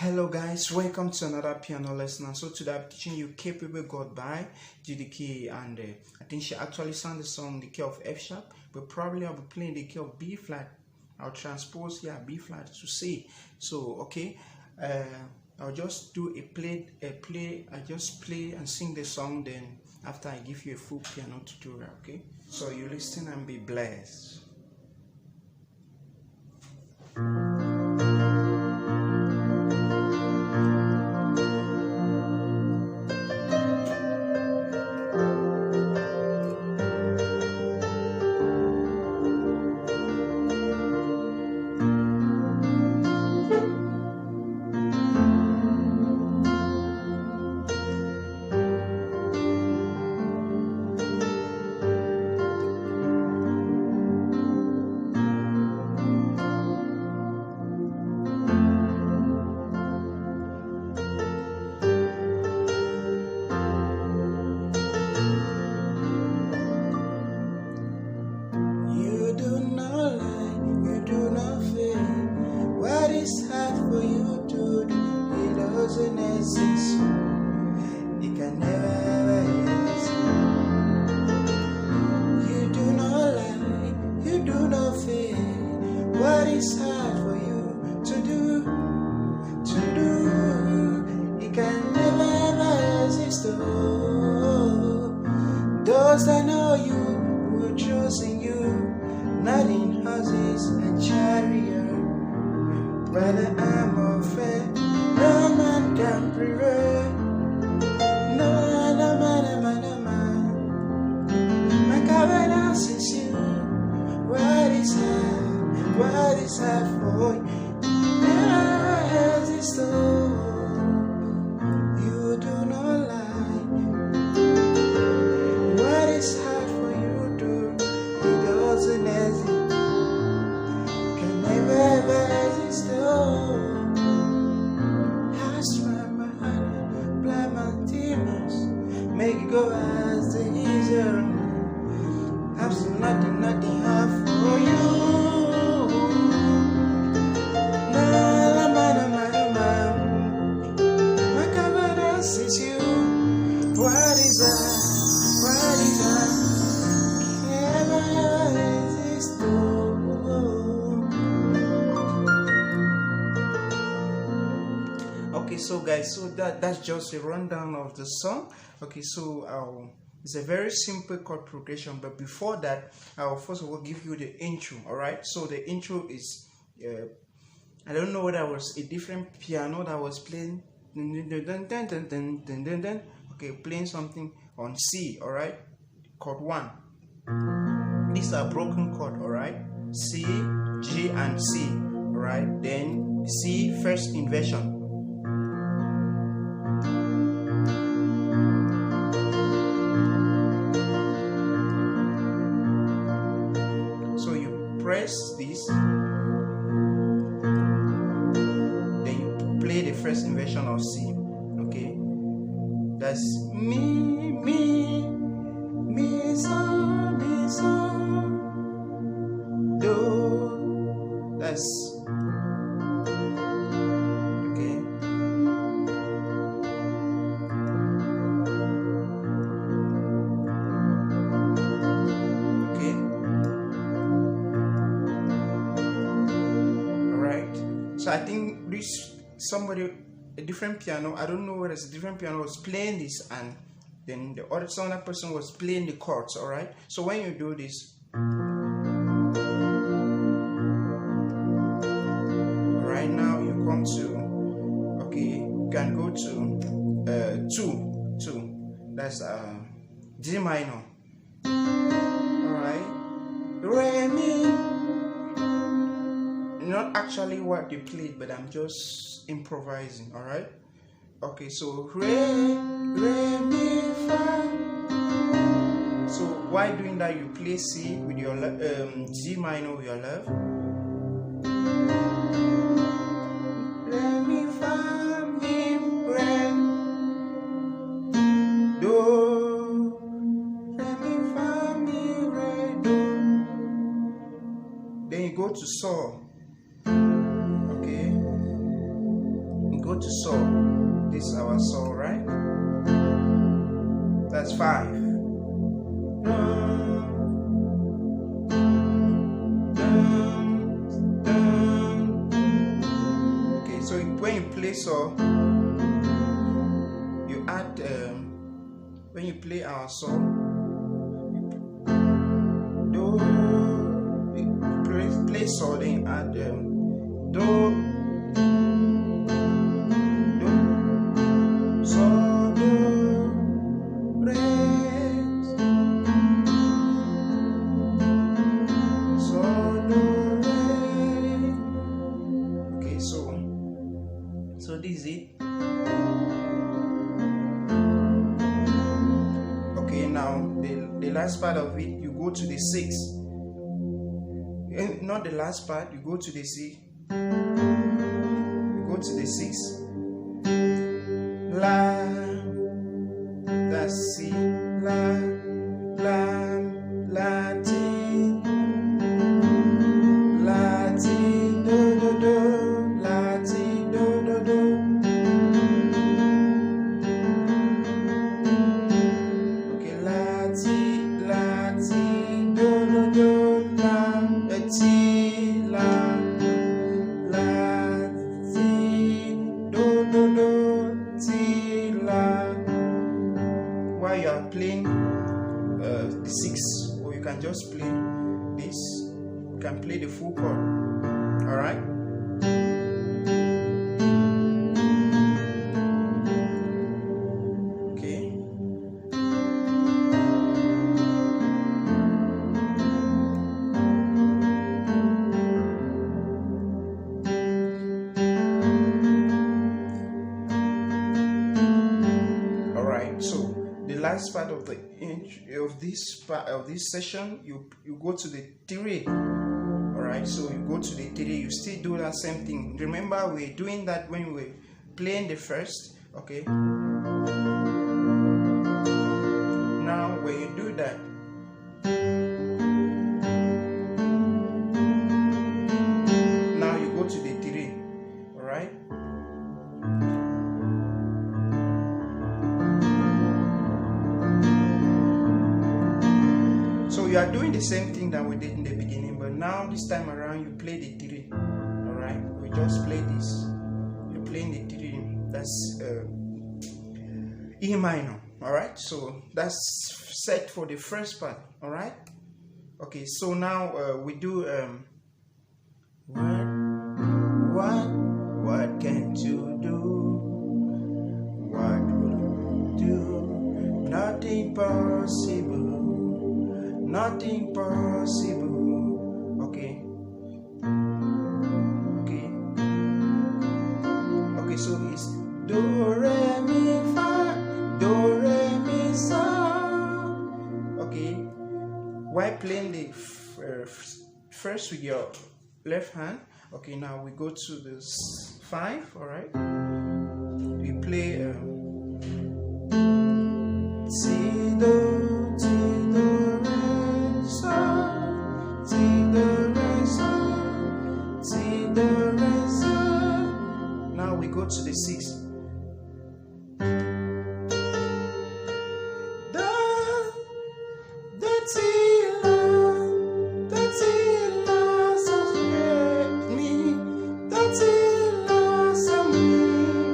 Hello guys, welcome to another piano lesson. So today I'm teaching you Capable God by Judikay, and I think she actually sang the song the key of F sharp, but probably I'll be playing the key of B flat. I'll transpose here B flat to C. So okay, I'll just do I just play and sing the song, then after I give you a full piano tutorial. Okay, so you listen and be blessed. You can never yes. You do not lie, you do not fear. What is hard for you to do? You can never exist. Oh, those that know you will trust in you, not in houses and chariot. Brother, I'm afraid no man can prevail. No man. My covenant is you. What is hard for you? Never exist. You do not lie. What is hard for you to do? It doesn't exist. Can never exist. Make it go as the easier. Absolutely nothing hard for you. No, my confidence is you. What is that? Never exist. Okay, so guys, so that's just a rundown of the song. Okay, so it's a very simple chord progression, but before that I'll first of all give you the intro. All right, so the intro is I don't know whether it was a different piano that was playing, okay, playing something on C. All right, chord 1. These are broken chord. All right, C, G and C. All right, then C first inversion. Press this, then you play the first inversion of C. Okay, that's mi, so, do. That's okay. So I think a different piano, I don't know whether it's a different piano, was playing this, and then the other person was playing the chords. All right, so when you do this, right now you come to, okay, you can go to 2, that's G minor. All right, Re, mi. Not actually what they played, but I'm just improvising. All right, okay, so re, mi, fa. So while doing that, you play C with your G minor with your left, re, mi, fa, mi, re, do, re, mi, fa, mi, re, do. Then you go to Sol. go to sol. This is our sol, right? That's 5. Okay, so when you play sol, you add when you play our sol, do, play sol, then you add do, sol, do, re, sol, do, re. Okay, so this is it. Okay, now the last part of it, you go to the 6. Not the last part, you go to the C. You go to the 6. La, that's C. La, la, la, T, la, T, do, do, do, la, T, do, do, do. Okay, la, T, do, do, do, la, T, la, T, do, do, do, T, la. While you are playing the 6, or you can just play this, you can play the full chord. All right. Okay. All right. So the last part of this session, you go to the 3. Alright, so you go to the 3, you still do that same thing. Remember, we're doing that when we're playing the first. Okay, now when you do that, now you go to the 3. Alright, so you are doing the same thing that we did in the beginning, but now this time around you play the 3. Alright, we just play this. You're playing the 3. That's E minor. Alright, so that's set for the first part. Alright, okay, so now we do what can't you do? What will you do? Nothing possible. Nothing possible. Okay. Okay, so it's do, re, mi, fa, do, re, mi, sa. Okay. While playing the first with your left hand. Okay, now we go to this 5. All right. We play si, do, re, sa, si, do, re, sa, si, do, re, sa. Now we go to the 6.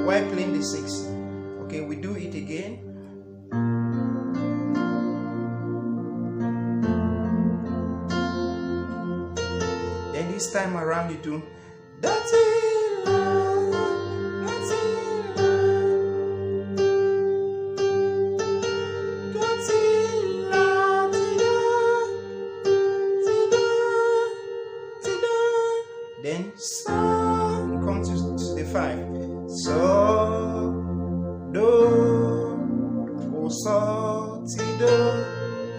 While playing the 6, okay, we do it again. Then this time around you do then you come to the 5. So, do, o, so, ti, do,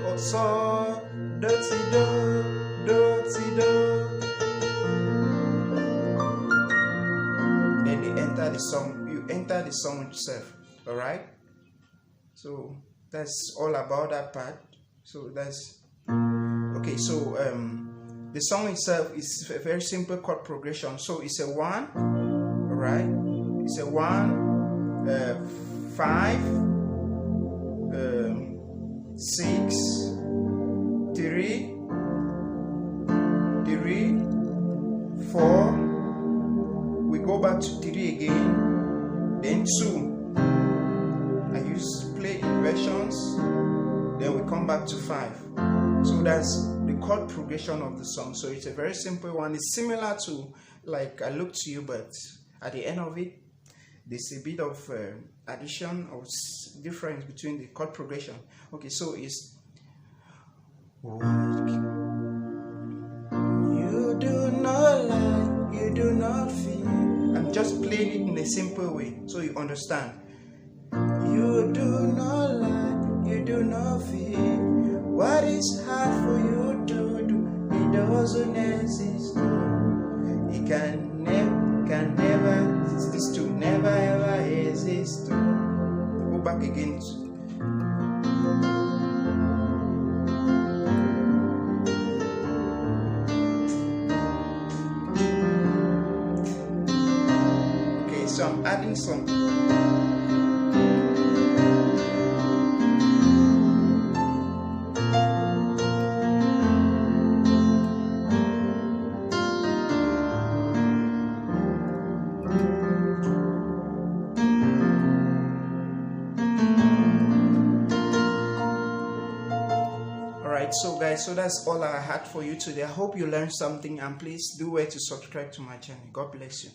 o, so, do, ti, do, ti, do. Then you enter the song. You enter the song itself. All right. So that's all about that part. So that's okay. So the song itself is a very simple chord progression. So it's a 1. All right. It's a 1, 5, 6, 3, 4. We go back to 3 again, then 2. I use play inversions, then we come back to 5. So that's the chord progression of the song. So it's a very simple one. It's similar to like I Look to You, but at the end of it, there's a bit of addition or difference between the chord progression. Okay, so it's you do not lie, you do not feel. I'm just playing it in a simple way so you understand. You do not lie, you do not feel. What is hard for you to do, it doesn't exist. It can never, this to never ever exist. Go back again. Okay, so I'm adding some. So guys, so that's all I had for you today. I hope you learned something, and please do wait to subscribe to my channel. God bless you.